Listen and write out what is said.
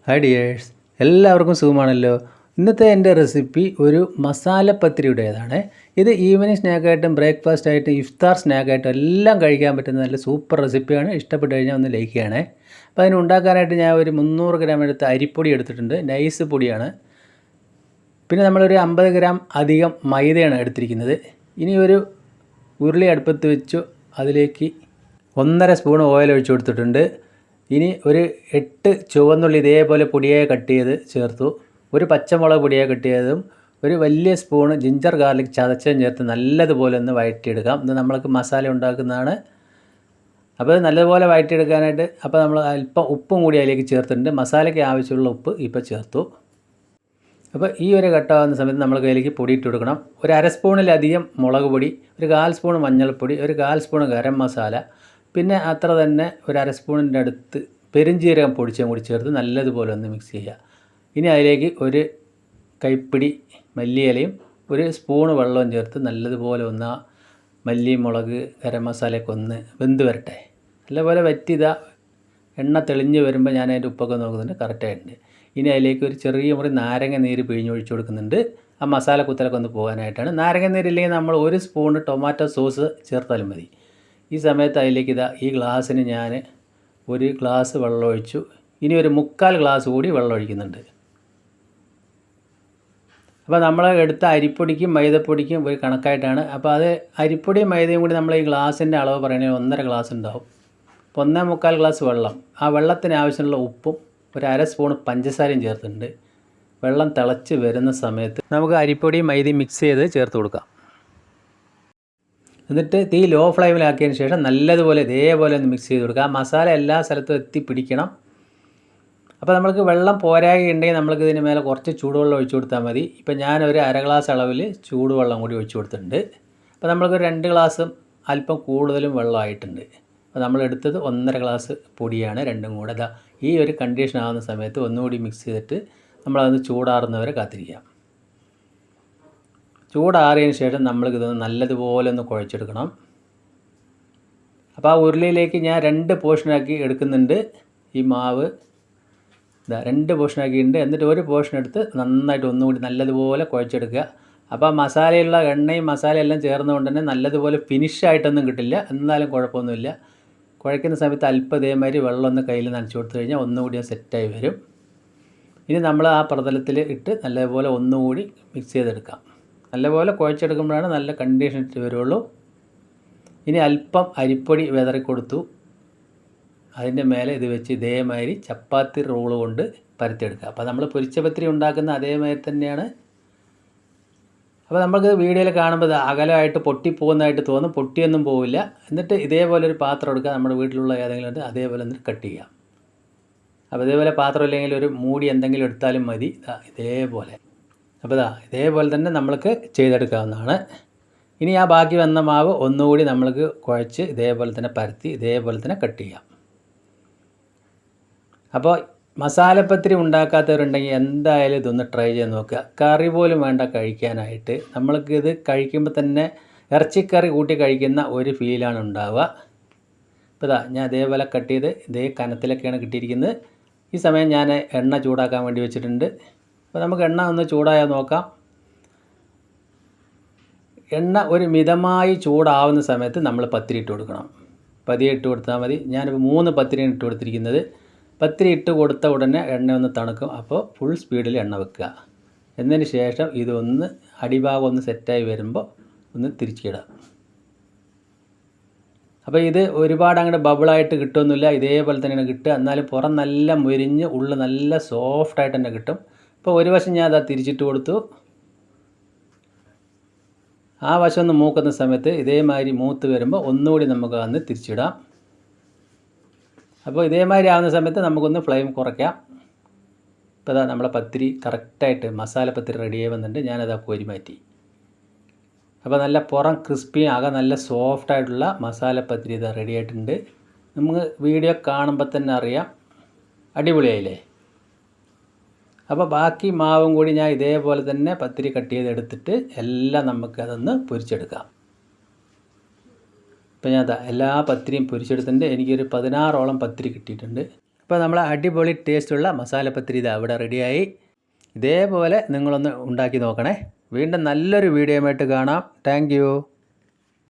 Hi dears, എല്ലാവർക്കും സുഖമാണല്ലോ. ഇന്നത്തെ എൻ്റെ റെസിപ്പി ഒരു മസാല പത്തിരിയുടേതാണ്. ഇത് ഈവനിങ് സ്നാക്കായിട്ടും ബ്രേക്ക്ഫാസ്റ്റ് ആയിട്ടും ഇഫ്താർ സ്നാക്കായിട്ടും എല്ലാം കഴിക്കാൻ പറ്റുന്ന നല്ല സൂപ്പർ റെസിപ്പിയാണ്. ഇഷ്ടപ്പെട്ട് കഴിഞ്ഞാൽ ഒന്ന് ലൈക്ക് ചെയ്യണേ. അപ്പോൾ അതിന് ഉണ്ടാക്കാനായിട്ട് ഞാൻ ഒരു 300 ഗ്രാം എടുത്ത് അരിപ്പൊടി എടുത്തിട്ടുണ്ട്. നൈസ് പൊടിയാണ്. പിന്നെ നമ്മളൊരു 50 ഗ്രാം അധികം മൈദയാണ് എടുത്തിരിക്കുന്നത്. ഇനി ഒരു ഉരുളി അടുപ്പത്ത് വെച്ചു അതിലേക്ക് 1.5 സ്പൂൺ ഓയിൽ ഒഴിച്ചു കൊടുത്തിട്ടുണ്ട്. ഇനി ഒരു 8 ചുവന്നുള്ളി ഇതേപോലെ പൊടിയായി കട്ട് ചെയ്ത് ചേർത്തു. ഒരു പച്ചമുളക് പൊടിയായി കട്ട് ചെയ്തതും ഒരു വലിയ സ്പൂണ് ജിഞ്ചർ ഗാർലിക് ചതച്ചതും ചേർത്ത് നല്ലതുപോലെ ഒന്ന് വഴറ്റിയെടുക്കാം. ഇത് നമ്മൾക്ക് മസാല ഉണ്ടാക്കുന്നതാണ്. അപ്പോൾ നല്ലതുപോലെ വഴറ്റിയെടുക്കാനായിട്ട് നമ്മൾ അല്പം ഉപ്പും കൂടി അതിലേക്ക് ചേർത്തിട്ടുണ്ട്. മസാലയ്ക്ക് ആവശ്യമുള്ള ഉപ്പ് ഇപ്പോൾ ചേർത്തു. അപ്പോൾ ഈ ഒരു ഘട്ടമാകുന്ന സമയത്ത് നമ്മൾ കയ്യിലേക്ക് പൊടി ഇട്ട് കൊടുക്കണം. ഒരു 1/2 സ്പൂണിലധികം മുളക് പൊടി, ഒരു 1/4 സ്പൂൺ മഞ്ഞൾപ്പൊടി, ഒരു 1/4 സ്പൂൺ ഗരം മസാല, പിന്നെ അത്ര തന്നെ ഒരു 1/2 സ്പൂണിൻ്റെ അടുത്ത് പെരുംജീരകം പൊടിച്ചും കൂടി ചേർത്ത് നല്ലതുപോലെ ഒന്ന് മിക്സ് ചെയ്യുക. ഇനി അതിലേക്ക് ഒരു കൈപ്പിടി മല്ലിയിലയും ഒരു സ്പൂണ് വെള്ളവും ചേർത്ത് നല്ലതുപോലെ ഒന്ന് മല്ലി, മുളക്, ഗരം മസാലയൊക്കെ ഒന്ന് വെന്ത് വരട്ടെ. നല്ലപോലെ വറ്റിതാ എണ്ണ തെളിഞ്ഞ് വരുമ്പോൾ ഞാൻ അതിൻ്റെ ഉപ്പൊക്കെ നോക്കുന്നുണ്ട്, കറക്റ്റായിട്ടുണ്ട്. ഇനി അതിലേക്ക് ഒരു ചെറിയ മുറി നാരങ്ങ നീര് പിഴിഞ്ഞൊഴിച്ച് കൊടുക്കുന്നുണ്ട്. ആ മസാല കുത്തലൊക്കെ ഒന്ന് പോകാനായിട്ടാണ്. നാരങ്ങ നീരില്ലെങ്കിൽ നമ്മൾ ഒരു സ്പൂണ് ടൊമാറ്റോ സോസ് ചേർത്താലും മതി. ഈ സമയത്ത് അതിലേക്ക് ഈ ഗ്ലാസ്സിന് ഞാൻ ഒരു ഗ്ലാസ് വെള്ളം ഒഴിച്ചു. ഇനി ഒരു 3/4 ഗ്ലാസ് കൂടി വെള്ളം ഒഴിക്കുന്നുണ്ട്. അപ്പോൾ നമ്മൾ എടുത്ത അരിപ്പൊടിക്കും മൈദപ്പൊടിക്കും ഒരു കണക്കായിട്ടാണ്. അപ്പോൾ അത് അരിപ്പൊടിയും മൈദയും കൂടി നമ്മൾ ഈ ഗ്ലാസിൻ്റെ അളവ് പറയണമെങ്കിൽ 1.5 ഗ്ലാസ് ഉണ്ടാവും. അപ്പോൾ 1.25 ഗ്ലാസ് വെള്ളം, ആ വെള്ളത്തിന് ആവശ്യമുള്ള ഉപ്പും ഒരു 1/2 സ്പൂൺ പഞ്ചസാരയും ചേർത്തിട്ടുണ്ട്. വെള്ളം തിളച്ച് വരുന്ന സമയത്ത് നമുക്ക് അരിപ്പൊടിയും മൈദയും മിക്സ് ചെയ്ത് ചേർത്ത് കൊടുക്കാം. എന്നിട്ട് തീ ലോ ഫ്ലെയിമിലാക്കിയതിന് ശേഷം നല്ലതുപോലെ ഇതേപോലെ ഒന്ന് മിക്സ് ചെയ്ത് കൊടുക്കുക. ആ മസാല എല്ലാ സ്ഥലത്തും എത്തിപ്പിടിക്കണം. അപ്പോൾ നമ്മൾക്ക് വെള്ളം പോരായുണ്ടെങ്കിൽ നമ്മൾക്ക് ഇതിന് മേലെ കുറച്ച് ചൂടുവെള്ളം ഒഴിച്ചു കൊടുത്താൽ മതി. ഇപ്പോൾ ഞാനൊരു 1/2 ഗ്ലാസ് അളവിൽ ചൂടുവെള്ളം കൂടി ഒഴിച്ചു കൊടുത്തിട്ടുണ്ട്. അപ്പോൾ നമ്മൾക്ക് 2 ഗ്ലാസും അല്പം കൂടുതലും വെള്ളമായിട്ടുണ്ട്. അപ്പോൾ നമ്മളെടുത്തത് 1.5 ഗ്ലാസ് പൊടിയാണ്, രണ്ടും കൂടെ. ഈ ഒരു കണ്ടീഷൻ ആകുന്ന സമയത്ത് ഒന്നുകൂടി മിക്സ് ചെയ്തിട്ട് നമ്മളതൊന്ന് ചൂടാറുന്നവരെ കാത്തിരിക്കാം. ചൂടാറിയതിന് ശേഷം നമ്മൾക്കിതൊന്ന് നല്ലതുപോലെ ഒന്ന് കുഴച്ചെടുക്കണം. അപ്പോൾ ആ ഉരുളിയിലേക്ക് ഞാൻ 2 പോർഷനാക്കി എടുക്കുന്നുണ്ട്. ഈ മാവ് 2 പോർഷനാക്കിയിട്ടുണ്ട്. എന്നിട്ട് ഒരു പോർഷൻ എടുത്ത് നന്നായിട്ട് ഒന്നുകൂടി നല്ലതുപോലെ കുഴച്ചെടുക്കുക. അപ്പോൾ ആ മസാലയുള്ള എണ്ണയും മസാലയെല്ലാം ചേർന്നുകൊണ്ട് തന്നെ നല്ലതുപോലെ ഫിനിഷായിട്ടൊന്നും കിട്ടില്ല, എന്നാലും കുഴപ്പമൊന്നുമില്ല. കുഴയ്ക്കുന്ന സമയത്ത് അല്പം ഇതേമാതിരി വെള്ളം ഒന്ന് കയ്യിൽ നനച്ച് കൊടുത്തു കഴിഞ്ഞാൽ ഒന്നുകൂടി സെറ്റായി വരും. ഇനി നമ്മൾ ആ പ്രതലത്തിൽ ഇട്ട് നല്ലതുപോലെ ഒന്നുകൂടി മിക്സ് ചെയ്തെടുക്കാം. നല്ലപോലെ കുഴച്ചെടുക്കുമ്പോഴാണ് നല്ല കണ്ടീഷൻ ഇട്ട് വരുള്ളൂ. ഇനി അല്പം അരിപ്പൊടി വിതറി കൊടുത്തു. അതിൻ്റെ മേലെ ഇത് വെച്ച് ഇതേമാതിരി ചപ്പാത്തി റോള് കൊണ്ട് പരത്തിയെടുക്കുക. അപ്പോൾ നമ്മൾ പൊരിച്ച പത്തിരി ഉണ്ടാക്കുന്ന അതേമാതിരി തന്നെയാണ്. അപ്പോൾ നമുക്ക് വീഡിയോയിൽ കാണുമ്പോൾ അകലമായിട്ട് പൊട്ടിപ്പോകുന്നതായിട്ട് തോന്നും. പൊട്ടിയൊന്നും പോവില്ല. എന്നിട്ട് ഇതേപോലെ ഒരു പാത്രം എടുക്കുക. നമ്മുടെ വീട്ടിലുള്ള ഏതെങ്കിലും ഉണ്ട്, അതേപോലെ എന്നിട്ട് കട്ട് ചെയ്യാം. അപ്പോൾ ഇതേപോലെ പാത്രം ഇല്ലെങ്കിൽ ഒരു മൂടി എന്തെങ്കിലും എടുത്താലും മതി. ഇതേപോലെ. അപ്പോൾ ഇതേപോലെ തന്നെ നമ്മൾക്ക് ചെയ്തെടുക്കാവുന്നതാണ്. ഇനി ആ ബാക്കി വന്ന മാവ് ഒന്നുകൂടി നമ്മൾക്ക് കുഴച്ച് ഇതേപോലെ തന്നെ പരത്തി ഇതേപോലെ തന്നെ കട്ട് ചെയ്യാം. അപ്പോൾ മസാലപ്പത്തിരി ഉണ്ടാക്കാത്തവരുണ്ടെങ്കിൽ എന്തായാലും ഇതൊന്ന് ട്രൈ ചെയ്ത് നോക്കുക. കറി പോലും വേണ്ട കഴിക്കാനായിട്ട്. നമ്മൾക്കിത് കഴിക്കുമ്പോൾ തന്നെ ഇറച്ചിക്കറി കൂട്ടി കഴിക്കുന്ന ഒരു ഫീലാണ് ഉണ്ടാവുക. അപ്പോൾ ഞാൻ അതേപോലെ കട്ട് ചെയ്ത് ഇതേ കനത്തിലൊക്കെയാണ് കിട്ടിയിരിക്കുന്നത്. ഈ സമയം ഞാൻ എണ്ണ ചൂടാക്കാൻ വേണ്ടി വെച്ചിട്ടുണ്ട്. അപ്പോൾ നമുക്ക് എണ്ണ ഒന്ന് ചൂടായാൽ നോക്കാം. എണ്ണ ഒരു മിതമായി ചൂടാവുന്ന സമയത്ത് നമ്മൾ പത്തിരി ഇട്ട് കൊടുക്കണം. പതിയെ ഇട്ട് കൊടുത്താൽ മതി. ഞാനിപ്പോൾ 3 പത്തിരിയാണ് ഇട്ട് കൊടുത്തിരിക്കുന്നത്. പത്തിരി ഇട്ട് കൊടുത്ത ഉടനെ എണ്ണ ഒന്ന് തണുക്കും. അപ്പോൾ ഫുൾ സ്പീഡിൽ എണ്ണ വെക്കുക. എന്നതിന് ശേഷം ഇതൊന്ന് അടിഭാഗം ഒന്ന് സെറ്റായി വരുമ്പോൾ ഒന്ന് തിരിച്ചിടാം. അപ്പോൾ ഇത് ഒരുപാട് അങ്ങോട്ട് ബബിളായിട്ട് കിട്ടുമൊന്നുമില്ല, ഇതേപോലെ തന്നെയാണ് കിട്ടുക. എന്നാലും പുറം നല്ല മുരിഞ്ഞ് ഉള്ളിൽ നല്ല സോഫ്റ്റായിട്ട് തന്നെ കിട്ടും. ഇപ്പോൾ ഒരു വശം ഞാൻ തിരിച്ചിട്ട് കൊടുത്തു. ആ വശം ഒന്ന് മൂക്കുന്ന സമയത്ത് ഇതേമാതിരി മൂത്ത് വരുമ്പോൾ ഒന്നുകൂടി നമുക്ക് അന്ന് തിരിച്ചിടാം. അപ്പോൾ ഇതേമാതിരി ആവുന്ന സമയത്ത് നമുക്കൊന്ന് ഫ്ലെയിം കുറയ്ക്കാം. ഇപ്പോൾ നമ്മളെ പത്തിരി കറക്റ്റായിട്ട് മസാല പത്തിരി റെഡിയായി വന്നിട്ടുണ്ട്. ഞാനത് കോരി മാറ്റി. അപ്പോൾ നല്ല പുറം ക്രിസ്പിയും ആകെ നല്ല സോഫ്റ്റായിട്ടുള്ള മസാല പത്തിരി റെഡി ആയിട്ടുണ്ട്. നമുക്ക് വീഡിയോ കാണുമ്പോൾ തന്നെ അറിയാം, അടിപൊളിയായില്ലേ. അപ്പോൾ ബാക്കി മാവും കൂടി ഞാൻ ഇതേപോലെ തന്നെ പത്തിരി കട്ട് ചെയ്തെടുത്തിട്ട് എല്ലാം നമുക്കതൊന്ന് പൊരിച്ചെടുക്കാം. ഇപ്പോൾ ഞാൻ എല്ലാ പത്തിരിയും പൊരിച്ചെടുത്തിട്ടുണ്ട്. എനിക്കൊരു 16ഓളം പത്തിരി കിട്ടിയിട്ടുണ്ട്. അപ്പോൾ നമ്മൾ അടിപൊളി ടേസ്റ്റുള്ള മസാലപ്പത്തിരി ഇത് അവിടെ റെഡിയായി. ഇതേപോലെ നിങ്ങളൊന്ന് ഉണ്ടാക്കി നോക്കണേ. വീണ്ടും നല്ലൊരു വീഡിയോയുമായിട്ട് കാണാം. താങ്ക്